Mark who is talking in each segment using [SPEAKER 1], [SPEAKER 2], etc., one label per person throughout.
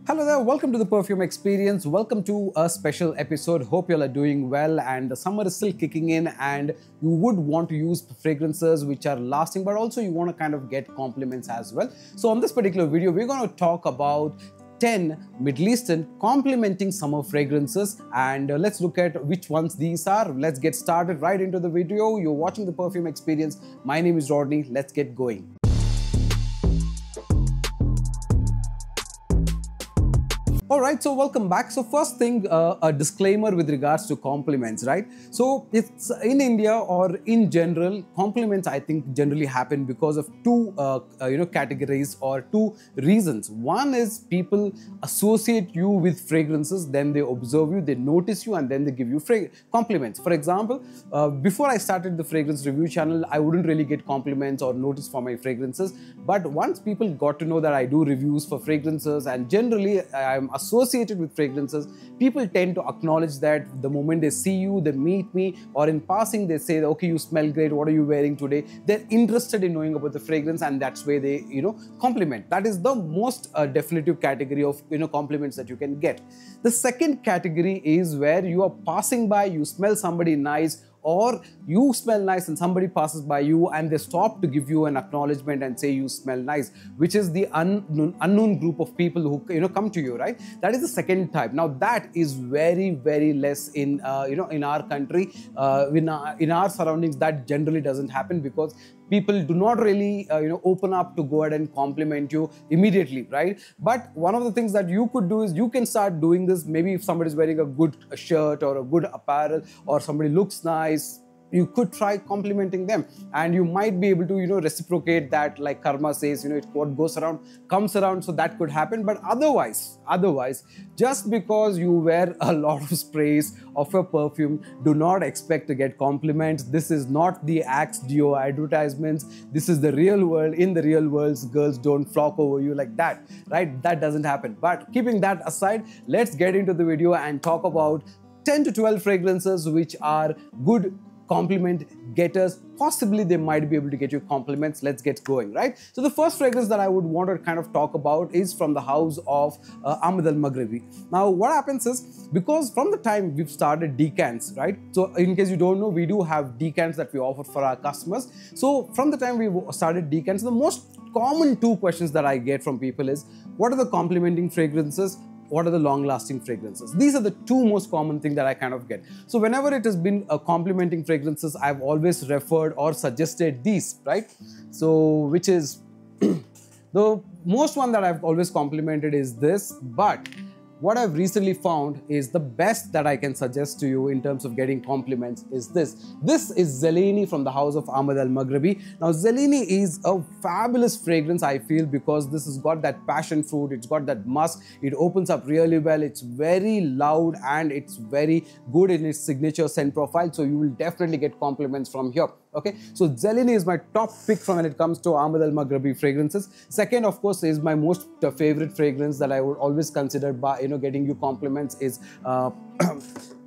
[SPEAKER 1] Hello there, welcome to the Perfume Experience. Welcome to a special episode. Hope you all are doing well and the summer is still kicking in and you would want to use fragrances which are lasting, but also you want to kind of get compliments as well. So on this particular video, we're going to talk about 10 Middle Eastern complementing summer fragrances and let's look at which ones these are. Let's get started right into the video. You're watching the Perfume Experience. My name is Rodney. Let's get going. Alright, so welcome back. So first thing, a disclaimer with regards to compliments, right? So it's in India or in general, compliments I think generally happen because of two categories or two reasons. One is people associate you with fragrances, then they observe you, they notice you and then they give you compliments. For example, before I started the fragrance review channel, I wouldn't really get compliments or notice for my fragrances. But once people got to know that I do reviews for fragrances and generally I'm associated with fragrances, people tend to acknowledge that the moment they see you, they meet me, or in passing they say, okay, you smell great, what are you wearing today? They're interested in knowing about the fragrance and that's where they, compliment. That is the most definitive category of, compliments that you can get. The second category is where you are passing by, you smell somebody nice, or you smell nice and somebody passes by you and they stop to give you an acknowledgement and say you smell nice, which is the unknown group of people who come to you, right? That is the second type. Now that is very, very less in in our country, in our surroundings. That generally doesn't happen because people do not really open up to go ahead and compliment you immediately, right? But one of the things that you could do is you can start doing this. Maybe if somebody is wearing a good shirt or a good apparel or somebody looks nice, you could try complimenting them and you might be able to reciprocate that, like karma says, what goes around comes around. So that could happen. But otherwise just because you wear a lot of sprays of a perfume, do not expect to get compliments. This is not the Axe Deo advertisements. This is the real world. In the real world, girls don't flock over you like that, right? That doesn't happen. But keeping that aside, let's get into the video and talk about 10 to 12 fragrances which are good compliment getters. Possibly they might be able to get you compliments. Let's get going, right? So the first fragrance that I would want to kind of talk about is from the house of Ahmad Al-Maghribi. Now what happens is, because from the time we've started decants, right? So in case you don't know, we do have decants that we offer for our customers. So from the time we started decants, the most common two questions that I get from people is, what are the complementing fragrances? What are the long-lasting fragrances? These are the two most common things that I kind of get. So whenever it has been complementing fragrances, I've always referred or suggested these, right? So which is the most one that I've always complimented is this, but what I've recently found is the best that I can suggest to you in terms of getting compliments is this. This is Zelini from the house of Ahmad Al-Maghribi. Now Zelini is a fabulous fragrance, I feel, because this has got that passion fruit, it's got that musk, it opens up really well, it's very loud and it's very good in its signature scent profile. So you will definitely get compliments from here. Okay, so Zelini is my top pick from when it comes to Ahmad Al-Maghribi fragrances. Second, of course, is my most favorite fragrance that I would always consider by getting you compliments is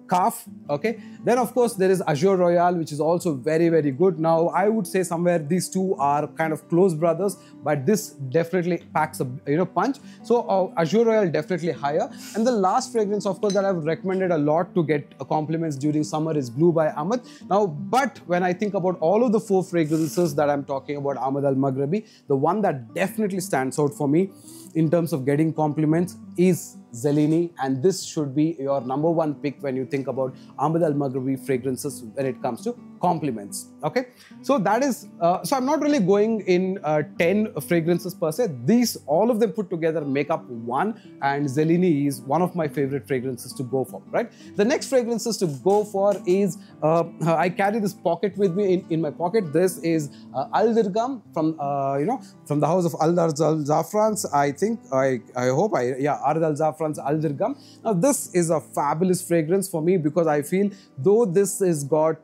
[SPEAKER 1] Kaf. Okay, then of course there is Azure Royale, which is also very, very good. Now I would say somewhere these two are kind of close brothers, but this definitely packs a punch. So Azure Royale definitely higher. And the last fragrance, of course, that I've recommended a lot to get compliments during summer is Blue by Ahmad. Now, but when I think about all of the four fragrances that I'm talking about Ahmad Al-Maghribi, the one that definitely stands out for me in terms of getting compliments is Zelini, and this should be your number one pick when you think about Ahmad Al-Maghribi fragrances when it comes to compliments. Okay, so that is so I'm not really going in 10 fragrances per se. These, all of them put together, make up one, and Zelini is one of my favorite fragrances to go for, right? The next fragrances to go for is I carry this pocket with me in my pocket. This is Al Dirgam from from the house of Ard Al Zafrans. I think Ard Al Zafrans Al Dirgam. Now this is a fabulous fragrance for me because I feel, though this is got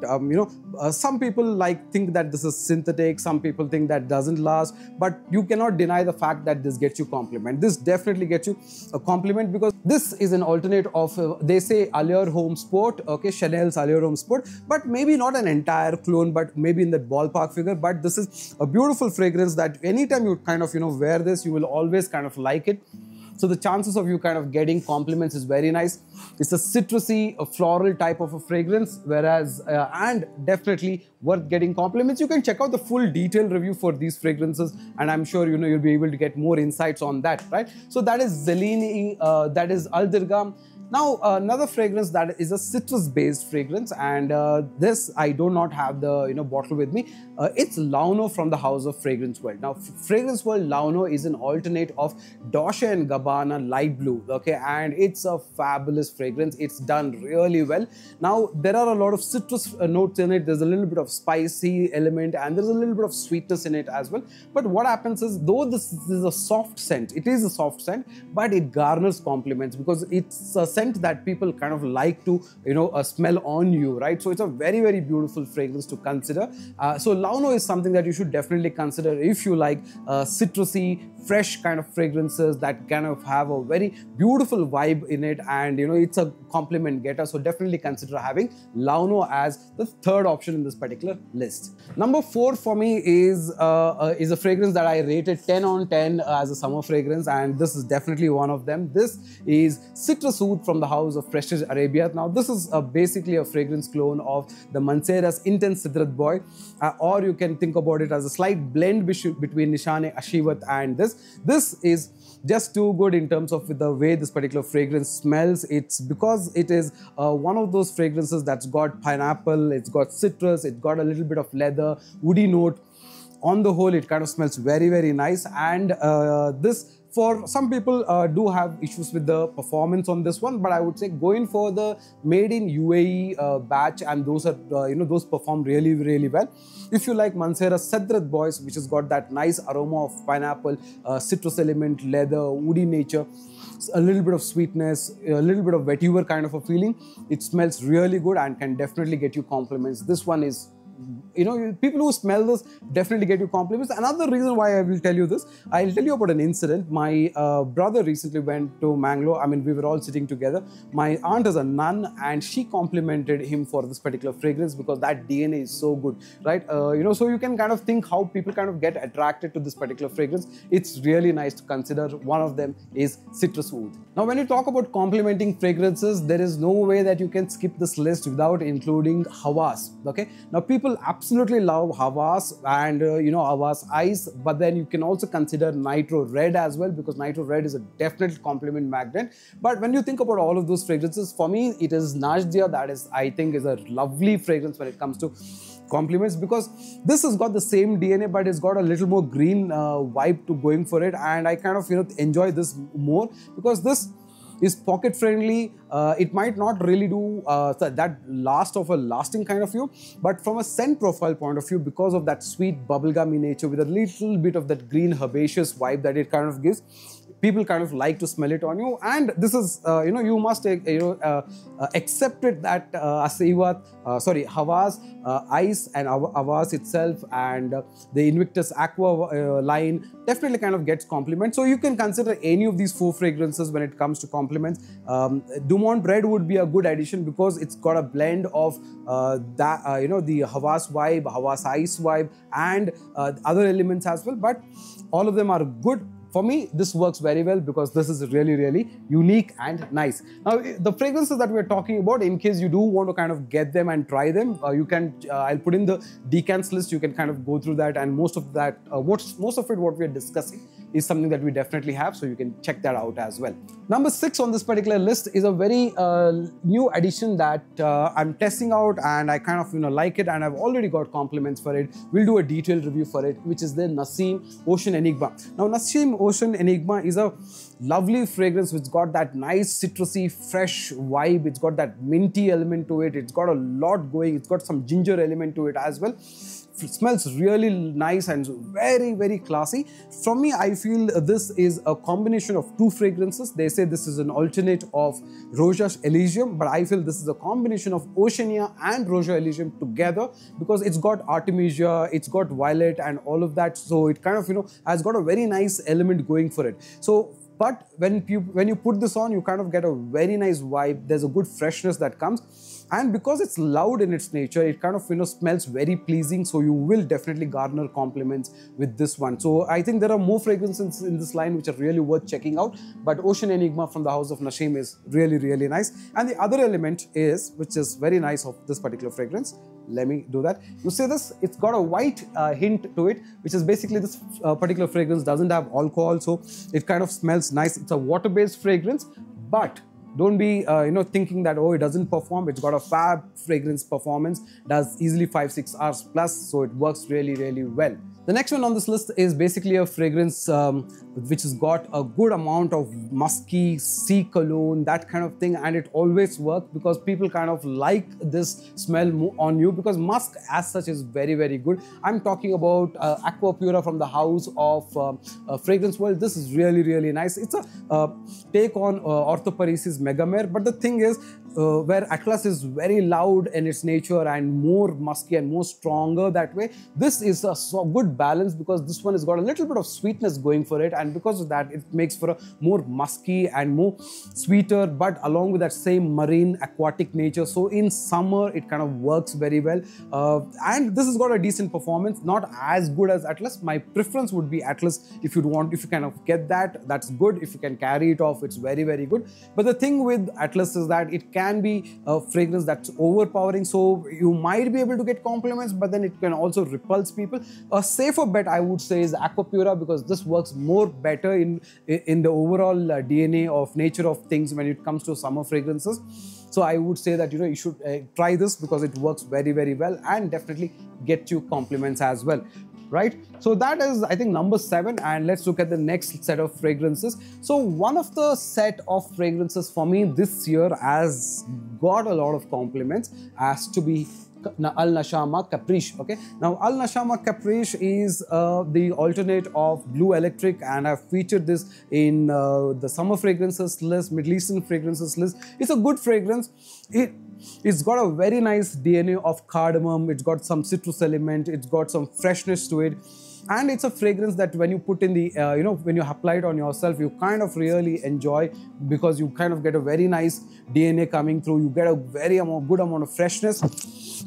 [SPEAKER 1] some people think that this is synthetic, some people think that doesn't last, but you cannot deny the fact that this gets you compliment. This definitely gets you a compliment because this is an alternate of they say Allure Home Sport, okay, Chanel's Allure Home Sport, but maybe not an entire clone, but maybe in that ballpark figure. But this is a beautiful fragrance that anytime you kind of wear this, you will always kind of like it. So the chances of you kind of getting compliments is very nice. It's a citrusy, a floral type of a fragrance, whereas and definitely worth getting compliments. You can check out the full detailed review for these fragrances, and I'm sure you'll be able to get more insights on that, right? So that is Zelini, that is Aldirgam. Now, another fragrance that is a citrus-based fragrance, and this I do not have the bottle with me. It's Launo from the house of Fragrance World. Now, Fragrance World Launo is an alternate of Dolce & Gabbana Light Blue, okay, and it's a fabulous fragrance. It's done really well. Now, there are a lot of citrus notes in it. There's a little bit of spicy element, and there's a little bit of sweetness in it as well. But what happens is, though this is a soft scent, it is a soft scent, but it garners compliments because it's a scent that people kind of like to smell on you, right? So it's a very, very beautiful fragrance to consider. So Launo is something that you should definitely consider if you like citrusy, fresh kind of fragrances that kind of have a very beautiful vibe in it, and it's a compliment getter. So definitely consider having Launo as the third option in this particular list. Number 4 for me is a fragrance that I rated 10 on 10 as a summer fragrance, and this is definitely one of them. This is Citrus Oud from the house of Prestige Arabia. Now, this is basically a fragrance clone of the Mancera's Intense Sidrat Boy, or you can think about it as a slight blend between Nishane Ashivat and this. This is just too good in terms of the way this particular fragrance smells. It's because it is one of those fragrances that's got pineapple, it's got citrus, it's got a little bit of leather, woody note. On the whole, it kind of smells very, very nice, and this, for some people, do have issues with the performance on this one, but I would say going for the made in UAE batch, and those are those perform really, really well. If you like Mancera's Sidrat Boys, which has got that nice aroma of pineapple, citrus element, leather, woody nature, a little bit of sweetness, a little bit of vetiver kind of a feeling, it smells really good and can definitely get you compliments. This one is, people who smell this definitely get you compliments. Another reason why I will tell you this, I'll tell you about an incident. My brother recently went to Mangalore. I mean, we were all sitting together. My aunt is a nun, and she complimented him for this particular fragrance because that DNA is so good, right? So you can kind of think how people kind of get attracted to this particular fragrance. It's really nice to consider. One of them is Citrus Oud. Now, when you talk about complimenting fragrances, there is no way that you can skip this list without including Havas, okay? Now, people absolutely love Havas and Havas Ice, but then you can also consider Nitro Red as well, because Nitro Red is a definite compliment magnet. But when you think about all of those fragrances, for me it is Najdia that is, I think, is a lovely fragrance when it comes to compliments, because this has got the same DNA, but it's got a little more green vibe to going for it, and I kind of enjoy this more because this is pocket friendly. It might not really do that lasting kind of view, but from a scent profile point of view, because of that sweet bubblegummy nature with a little bit of that green herbaceous vibe that it kind of gives, people kind of like to smell it on you. And this is, you must accept it that Havas Ice and Havas itself and the Invictus Aqua line definitely kind of gets compliments. So you can consider any of these 4 fragrances when it comes to compliments. Dumont Red would be a good addition because it's got a blend of the Havas vibe, Havas Ice vibe, and other elements as well. But all of them are good. For me, this works very well because this is really, really unique and nice. Now, the fragrances that we're talking about, in case you do want to kind of get them and try them, you can, I'll put in the decants list. You can kind of go through that, and most of that, most of it, what we're discussing is something that we definitely have, so you can check that out as well. Number 6 on this particular list is a very new addition that I'm testing out, and I kind of like it, and I've already got compliments for it. We'll do a detailed review for it, which is the Nassim Ocean Enigma. Now, Nassim Ocean Enigma is a lovely fragrance which got that nice citrusy fresh vibe. It's got that minty element to it. It's got a lot going. It's got some ginger element to it as well. It smells really nice and very, very classy. From me, I feel this is a combination of 2 fragrances. They say this is an alternate of Roja Elysium, but I feel this is a combination of Oceania and Roja Elysium together, because it's got Artemisia, it's got violet and all of that. So it kind of, has got a very nice element going for it. So But when you put this on, you kind of get a very nice vibe. There's a good freshness that comes. And because it's loud in its nature, it kind of smells very pleasing, so you will definitely garner compliments with this one. So I think there are more fragrances in this line which are really worth checking out, but Ocean Enigma from the house of Nashim is really nice. And the other element is, which is very nice of this particular fragrance, let me do that. You see this, it's got a white hint to it, which is basically this particular fragrance doesn't have alcohol, so it kind of smells nice. It's a water-based fragrance, but don't be thinking that, oh, it doesn't perform. It's got a fab fragrance performance, does easily 5-6 hours plus, so it works really well. The next one on this list is basically a fragrance which has got a good amount of musky sea cologne, that kind of thing, and it always works because people kind of like this smell on you, because musk as such is very good. I'm talking about Aqua Pura from the house of Fragrance World. This is really nice. It's a take on Ortho Parisi's Megamare, but the thing is, where Atlas is very loud in its nature and more musky and more stronger that way, this is a good balance, because this one has got a little bit of sweetness going for it, and because of that it makes for a more musky and more sweeter, but along with that same marine aquatic nature. So in summer it kind of works very well, and this has got a decent performance, not as good as Atlas. My preference would be Atlas. If you kind of get that, that's good. If you can carry it off, it's very good. But the thing with Atlas is that it can be a fragrance that's overpowering, so you might be able to get compliments, but then it can also repulse people. A safer bet, I would say, is Aqua Pura, because this works more better in the overall DNA of nature of things when it comes to summer fragrances. So I would say that you should try this, because it works very well and definitely get you compliments as well. Right, so that is, I think, number 7, and let's look at the next set of fragrances. So one of the set of fragrances for me this year has got a lot of compliments as to be Al Nashama Caprice. Okay, now Al Nashama Caprice is the alternate of Blue Electric, and I've featured this in the summer fragrances list, Middle Eastern fragrances list. It's a good fragrance. It's got a very nice DNA of cardamom. It's got some citrus element. It's got some freshness to it. And it's a fragrance that when you put in the, when you apply it on yourself, you kind of really enjoy, because you kind of get a very nice DNA coming through. You get a good amount of freshness.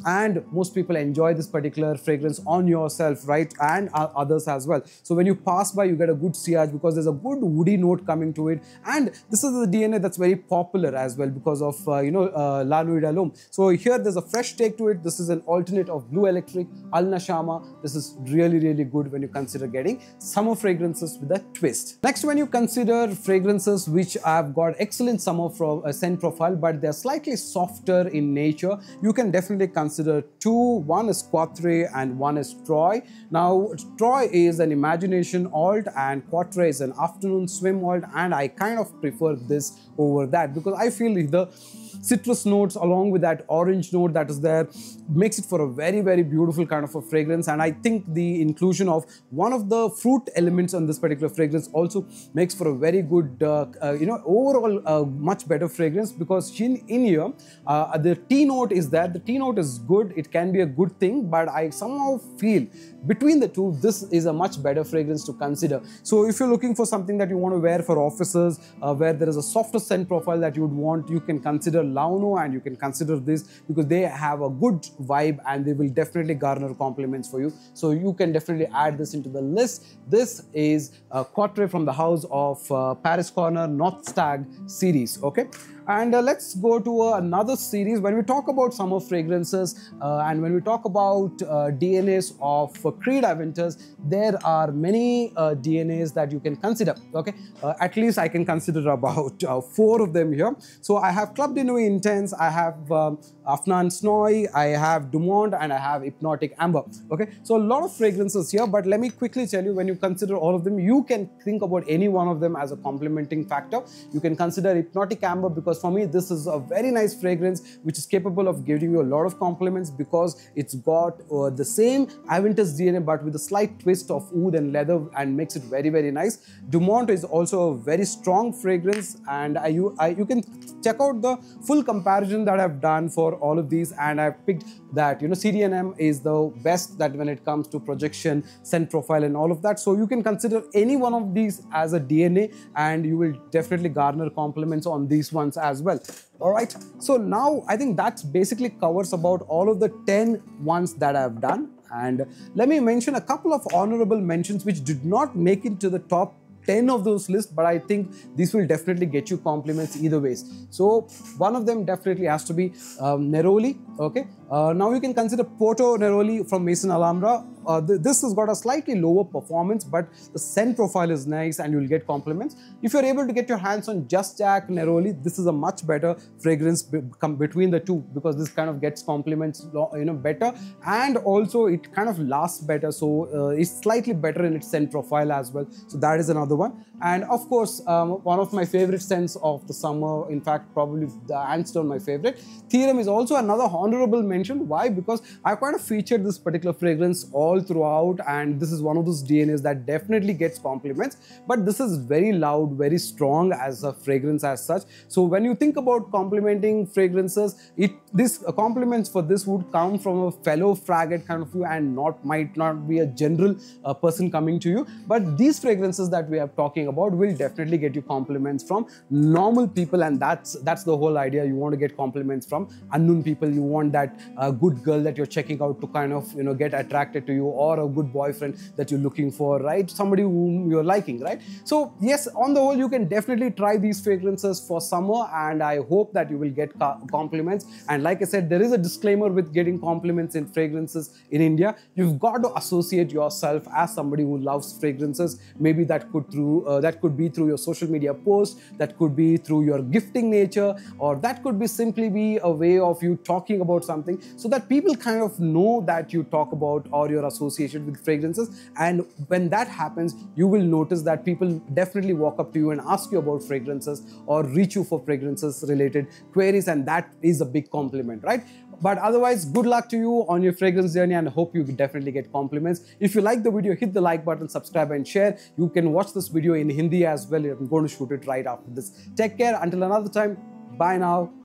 [SPEAKER 1] And most people enjoy this particular fragrance on yourself, right? And others as well. So when you pass by, you get a good sillage, because there's a good woody note coming to it. And this is the DNA that's very popular as well, because of, La Nuit de l'Homme. So here there's a fresh take to it. This is an alternate of Blue Electric, Al Nashama. This is really good when you consider getting summer fragrances with a twist. Next, when you consider fragrances which have got excellent summer scent profile, but they're slightly softer in nature, you can definitely consider 2. One is Quatre and one is Troy. Now, Troy is an imagination alt and Quatre is an afternoon swim alt, and I kind of prefer this over that, because I feel the citrus notes along with that orange note that is there makes it for a very beautiful kind of a fragrance. And I think the inclusion of one of the fruit elements on this particular fragrance also makes for a very good overall much better fragrance, because in here the tea note is there. The tea note is good. It can be a good thing, but I somehow feel between the two, this is a much better fragrance to consider. So if you're looking for something that you want to wear for offices where there is a softer scent profile that you would want, you can consider Launo and you can consider this, because they have a good vibe and they will definitely garner compliments for you. So you can definitely add this into the list. This is Quatre from the house of Paris Corner North Stag series. Okay. And let's go to another series. When we talk about summer fragrances and when we talk about DNAs of Creed Aventus, there are many DNAs that you can consider. Okay, at least I can consider about 4 of them here. So I have Club de Nuit Intense, I have Afnan Snoy, I have Dumont, and I have Hypnotic Amber. Okay, so a lot of fragrances here, but let me quickly tell you, when you consider all of them, you can think about any one of them as a complementing factor. You can consider Hypnotic Amber, because for me this is a very nice fragrance which is capable of giving you a lot of compliments. compliments because it's got the same Aventus DNA but with a slight twist of oud and leather and makes it very, very nice. Dumont is also a very strong fragrance, and you can check out the full comparison that I've done for all of these, and I've picked that CDNM is the best that when it comes to projection, scent profile and all of that. So you can consider any one of these as a DNA and you will definitely garner compliments on these ones as well. Alright, so now I think that basically covers about all of the 10 ones that I've done, and let me mention a couple of honorable mentions which did not make it to the top 10 of those lists, but I think this will definitely get you compliments either ways. So one of them definitely has to be Neroli. Okay, now you can consider Porto Neroli from Maison Alhambra. This has got a slightly lower performance, but the scent profile is nice and you'll get compliments. If you're able to get your hands on Just Jack Neroli, this is a much better fragrance between the two, because this kind of gets compliments better, and also it kind of lasts better, so it's slightly better in its scent profile as well. So that is another one. And of course, one of my favorite scents of the summer, in fact probably hands down my favorite, Theorem is also another honorable mention. Why? Because I kind of featured this particular fragrance all throughout, and this is one of those DNAs that definitely gets compliments, but this is very loud, very strong as a fragrance as such. So when you think about complimenting fragrances, this compliments for this would come from a fellow fragget kind of you, and might not be a general person coming to you. But these fragrances that we are talking about will definitely get you compliments from normal people, and that's the whole idea. You want to get compliments from unknown people. You want that good girl that you're checking out to kind of get attracted to you, or a good boyfriend that you're looking for, right? Somebody whom you're liking, right? So yes, on the whole, you can definitely try these fragrances for summer, and I hope that you will get compliments. And like I said, there is a disclaimer with getting compliments in fragrances in India. You've got to associate yourself as somebody who loves fragrances. Maybe that could be through your social media post, that could be through your gifting nature, or that could be simply be a way of you talking about something, so that people kind of know that you talk about or your association with fragrances. And when that happens, you will notice that people definitely walk up to you and ask you about fragrances or reach you for fragrances related queries, and that is a big compliment, right? But otherwise, good luck to you on your fragrance journey, and I hope you definitely get compliments. If you like the video, hit the like button, subscribe and share. You can watch this video in Hindi as well. I'm going to shoot it right after this. Take care. Until another time. Bye now.